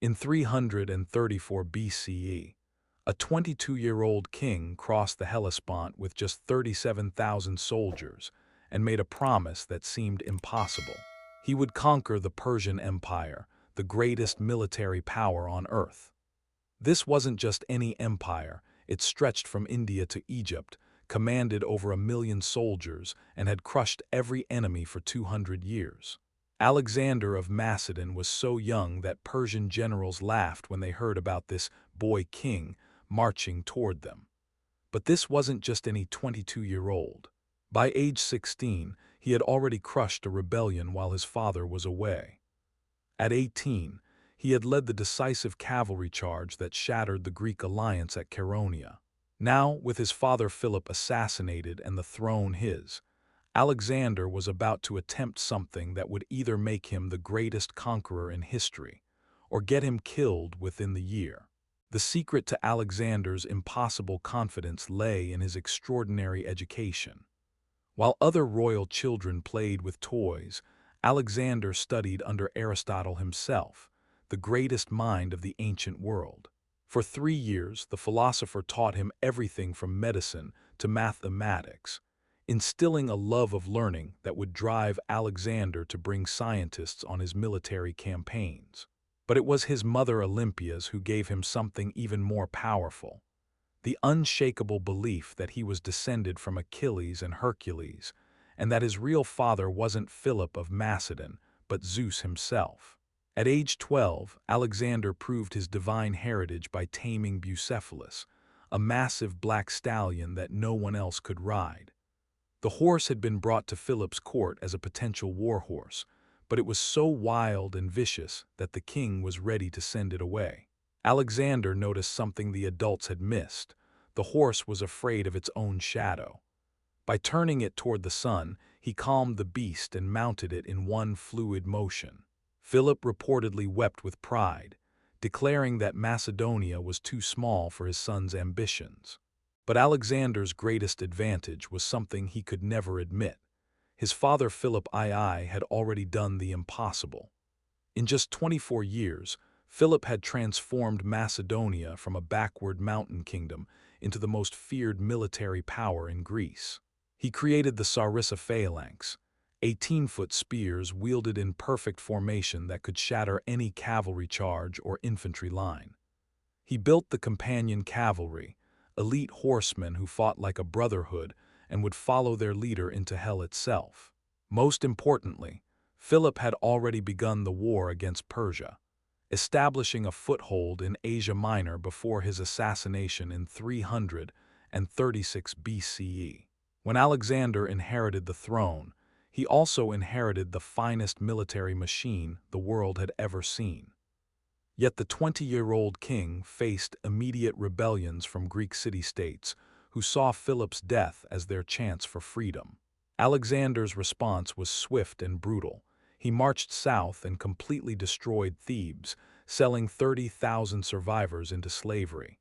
In 334 BCE, a 22-year-old king crossed the Hellespont with just 37,000 soldiers and made a promise that seemed impossible. He would conquer the Persian Empire, the greatest military power on earth. This wasn't just any empire, it stretched from India to Egypt, commanded over 1 million soldiers, and had crushed every enemy for 200 years. Alexander of Macedon was so young that Persian generals laughed when they heard about this boy king marching toward them. But this wasn't just any 22-year-old. By age 16, he had already crushed a rebellion while his father was away. At 18, he had led the decisive cavalry charge that shattered the Greek alliance at Chaeronea. Now, with his father Philip assassinated and the throne his, Alexander was about to attempt something that would either make him the greatest conqueror in history or get him killed within the year. The secret to Alexander's impossible confidence lay in his extraordinary education. While other royal children played with toys, Alexander studied under Aristotle himself, the greatest mind of the ancient world. For 3 years, the philosopher taught him everything from medicine to mathematics, instilling a love of learning that would drive Alexander to bring scientists on his military campaigns. But it was his mother Olympias who gave him something even more powerful: the unshakable belief that he was descended from Achilles and Hercules, and that his real father wasn't Philip of Macedon, but Zeus himself. At age 12, Alexander proved his divine heritage by taming Bucephalus, a massive black stallion that no one else could ride. The horse had been brought to Philip's court as a potential war horse, but it was so wild and vicious that the king was ready to send it away. Alexander noticed something the adults had missed. The horse was afraid of its own shadow. By turning it toward the sun, he calmed the beast and mounted it in one fluid motion. Philip reportedly wept with pride, declaring that Macedonia was too small for his son's ambitions. But Alexander's greatest advantage was something he could never admit. His father Philip II had already done the impossible. In just 24 years, Philip had transformed Macedonia from a backward mountain kingdom into the most feared military power in Greece. He created the Sarissa phalanx, 18-foot spears wielded in perfect formation that could shatter any cavalry charge or infantry line. He built the companion cavalry, elite horsemen who fought like a brotherhood and would follow their leader into hell itself. Most importantly, Philip had already begun the war against Persia, establishing a foothold in Asia Minor before his assassination in 336 BCE. When Alexander inherited the throne, he also inherited the finest military machine the world had ever seen. Yet the 20-year-old king faced immediate rebellions from Greek city-states who saw Philip's death as their chance for freedom. Alexander's response was swift and brutal. He marched south and completely destroyed Thebes, selling 30,000 survivors into slavery.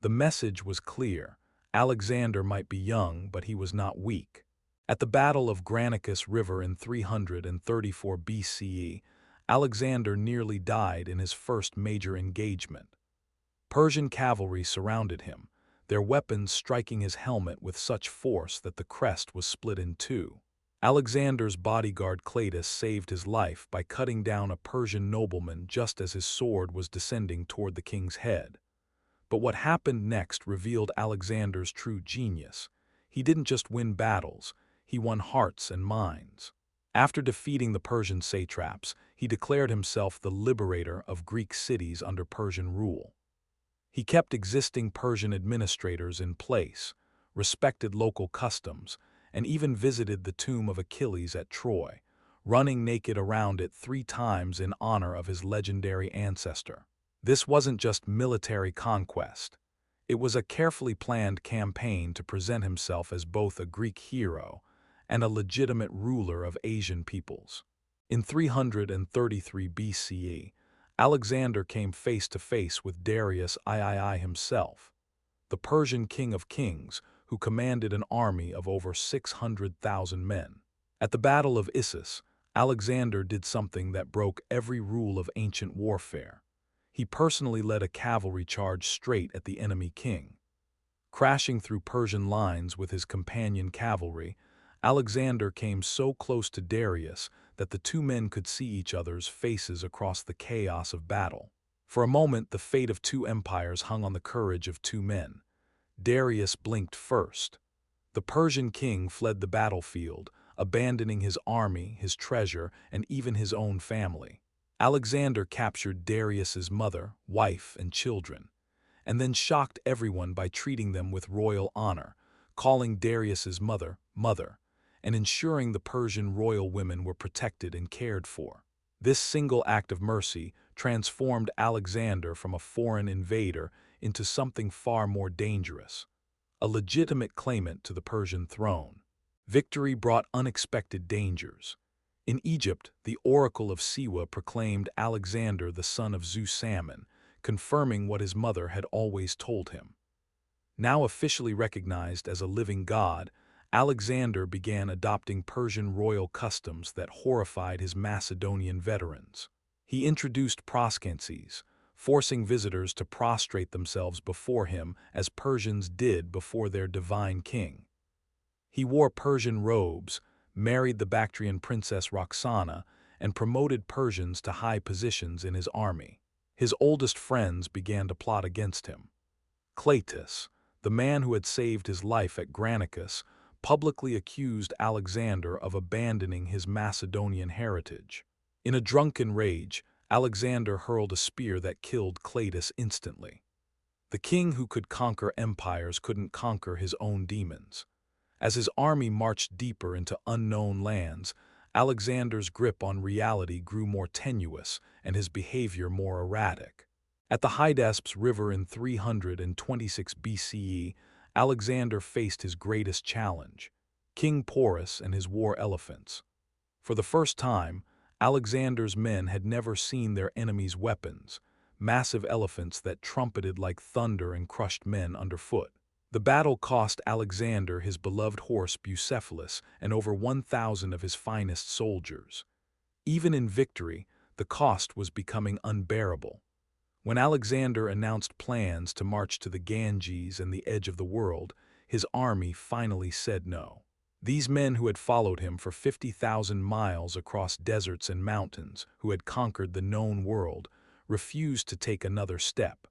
The message was clear: Alexander might be young, but he was not weak. At the Battle of Granicus River in 334 BCE, Alexander nearly died in his first major engagement. Persian cavalry surrounded him, their weapons striking his helmet with such force that the crest was split in two. Alexander's bodyguard Cletus saved his life by cutting down a Persian nobleman just as his sword was descending toward the king's head. But what happened next revealed Alexander's true genius. He didn't just win battles, he won hearts and minds. After defeating the Persian satraps, he declared himself the liberator of Greek cities under Persian rule. He kept existing Persian administrators in place, respected local customs, and even visited the tomb of Achilles at Troy, running naked around it 3 times in honor of his legendary ancestor. This wasn't just military conquest. It was a carefully planned campaign to present himself as both a Greek hero and a legitimate ruler of Asian peoples. In 333 BCE, Alexander came face to face with Darius III himself, the Persian king of kings who commanded an army of over 600,000 men. At the Battle of Issus, Alexander did something that broke every rule of ancient warfare. He personally led a cavalry charge straight at the enemy king. Crashing through Persian lines with his companion cavalry, Alexander came so close to Darius that the two men could see each other's faces across the chaos of battle. For a moment, the fate of two empires hung on the courage of two men. Darius blinked first. The Persian king fled the battlefield, abandoning his army, his treasure, and even his own family. Alexander captured Darius's mother, wife, and children, and then shocked everyone by treating them with royal honor, calling Darius's mother, mother, and ensuring the Persian royal women were protected and cared for. This single act of mercy transformed Alexander from a foreign invader into something far more dangerous, a legitimate claimant to the Persian throne. Victory brought unexpected dangers. In Egypt, the oracle of Siwa proclaimed Alexander the son of Zeus Salmon, confirming what his mother had always told him. Now officially recognized as a living god, Alexander began adopting Persian royal customs that horrified his Macedonian veterans. He introduced proskenses, forcing visitors to prostrate themselves before him as Persians did before their divine king. He wore Persian robes, married the Bactrian princess Roxana, and promoted Persians to high positions in his army. His oldest friends began to plot against him. Cleitus, the man who had saved his life at Granicus, publicly accused Alexander of abandoning his Macedonian heritage. In a drunken rage, Alexander hurled a spear that killed Cleitus instantly. The king who could conquer empires couldn't conquer his own demons. As his army marched deeper into unknown lands, Alexander's grip on reality grew more tenuous and his behavior more erratic. At the Hydaspes River in 326 BCE, Alexander faced his greatest challenge, King Porus and his war elephants. For the first time, Alexander's men had never seen their enemies' weapons, massive elephants that trumpeted like thunder and crushed men underfoot. The battle cost Alexander his beloved horse Bucephalus and over 1,000 of his finest soldiers. Even in victory, the cost was becoming unbearable. When Alexander announced plans to march to the Ganges and the edge of the world, his army finally said no. These men who had followed him for 50,000 miles across deserts and mountains, who had conquered the known world, refused to take another step.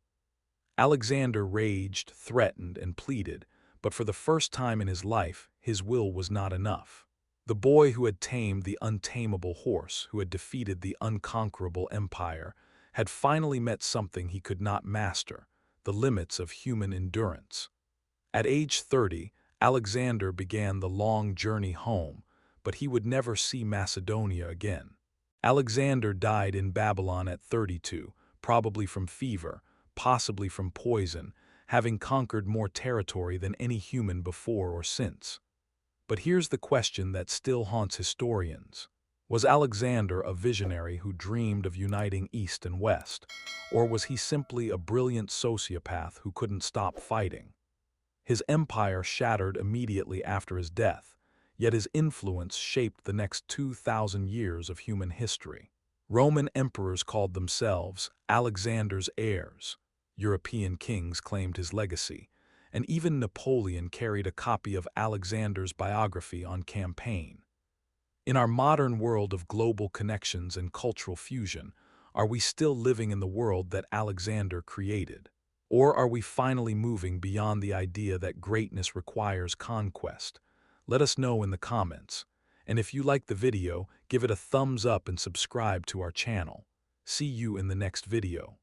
Alexander raged, threatened, and pleaded, but for the first time in his life, his will was not enough. The boy who had tamed the untamable horse, who had defeated the unconquerable empire, had finally met something he could not master, the limits of human endurance. At age 30, Alexander began the long journey home, but he would never see Macedonia again. Alexander died in Babylon at 32, probably from fever, possibly from poison, having conquered more territory than any human before or since. But here's the question that still haunts historians. Was Alexander a visionary who dreamed of uniting East and West, or was he simply a brilliant sociopath who couldn't stop fighting? His empire shattered immediately after his death, yet his influence shaped the next 2,000 years of human history. Roman emperors called themselves Alexander's heirs. European kings claimed his legacy, and even Napoleon carried a copy of Alexander's biography on campaign. In our modern world of global connections and cultural fusion, are we still living in the world that Alexander created? Or are we finally moving beyond the idea that greatness requires conquest? Let us know in the comments. And if you like the video, give it a thumbs up and subscribe to our channel. See you in the next video.